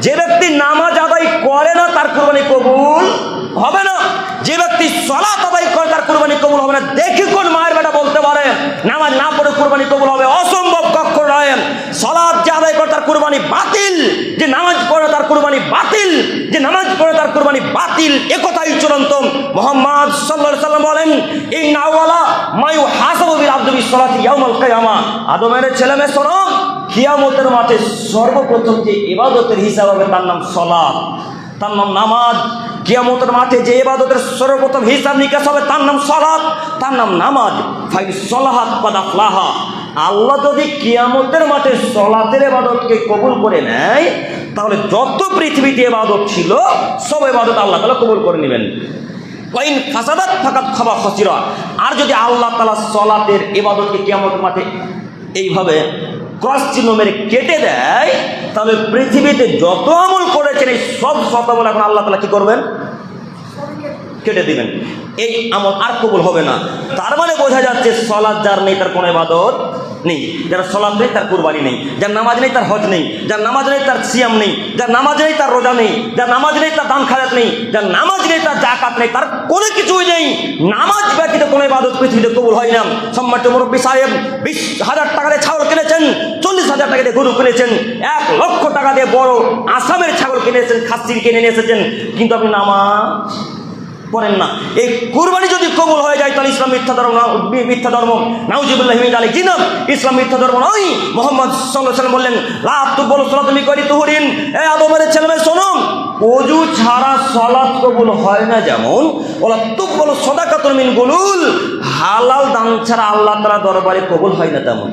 যে ব্যক্তি নামাজ আদায় করে না তার কুরবানি কবুল হবে না, যে ব্যক্তি সালাত আদায় করে তার কুরবানি কবুল হবে না। দেখি কোন মায়ের বেটা বলতে পারে নামাজ না পড়ে কুরবানি কবুল হবে? অসম্ভব, কখনো নয়। সালাত যে আদায় করে তার কুরবানি বাতিল, যে নামাজ পড়ে তার কুরবানি বাতিল, যে নামাজ পড়ে তার কুরবানি বাতিল, একথাই চূড়ান্ত। মুহাম্মদ সাল্লাল্লাহু আলাইহি ওয়াসাল্লাম বলেন, ইন্না আওয়ালা মা ইউহাসাবু বিল আবদি বিসসালাতি ইয়াউমাল কিয়ামা। আদমের ছেলে মেয়ে শোনো, কিয়ামতের মাঠে সর্বপ্রথম যে ইবাদতের হিসাব হবে তার নাম সালাত, তার নাম নামাজ। কিয়ামতের মাঠে যে ইবাদতের সর্বপ্রথম হিসাব নিকাশ হবে তার নাম সালাত, তার নাম নামাজ। ফাইন সালাহাত কাদ আফলাহা। আল্লাহ যদি কিয়ামতের মাঠে সালাতের ইবাদতকে কবুল করে নেয়, তাহলে যত পৃথিবীতে ইবাদত ছিল সব ইবাদত আল্লাহ তাআলা কবুল করে নেবেন। ওয়াইন ফাসাদাত ফাকাদ খাবা খাসিরা। আর যদি আল্লাহ তাআলা সালাতের ইবাদতকে কিয়ামতের মাঠে এইভাবে ক্রস চিহ্ন মেরে কেটে দেয়, তাহলে পৃথিবীতে যত আমল করেছেন এই সব আমল এখন আল্লাহ তাআলা কি করবেন? কেটে দিবেন। এই আমল আর কবুল হবে না। তার মানে বোঝা যাচ্ছে সালাত যার নেই তার কোনো ইবাদত নেই, যার সালাত নেই তার কুরবানি নেই, যার নামাজ নেই তার হজ নেই, যার নামাজ নেই তার সিয়াম নেই, যার নামাজ নেই তার রোজা নেই, যার নামাজ নেই তার দান খায়রাত নেই, যার নামাজ নেই তার জাকাত নেই, তার কোনো কিছুই নেই। নামাজ ব্যতীত কোনো ইবাদত পৃথিবীতে কবুল হয় না। সম্মানিত মুরব্বী সাহেব 20,000 টাকা দিয়ে ছাগল কিনেছেন, 40,000 টাকা দিয়ে গরু কিনেছেন, 1 লক্ষ টাকা দিয়ে বড় আসামের ছাগল কিনেছেন, খাসির কিনে নিয়ে এসেছেন, কিন্তু আপনি নামাজ পড়েন না। এই কুরবানি যদি কবুল হয়ে যায় তাহলে ইসলাম মিথ্যা ধর্ম, মিথ্যা ধর্ম। নাউজুবিল্লাহি মিন যালিক। জি না, ইসলাম মিথ্যা ধর্ম নয়। মুহাম্মদ সাল্লাল্লাহু আলাইহি ওয়াসাল্লাম বললেন, লা তুকবালু সালাতুন মিন তুহুরিন। এই আদমের ছেলেমেয়ে শোনো, ওযু ছাড়া সালাত কবুল হয় না যেমন, ওয়ালা তুকবালু সাদাকাতুন মিন গুলুল, হালাল দান ছাড়া আল্লাহ তাআলা দরবারে কবুল হয় না তেমন।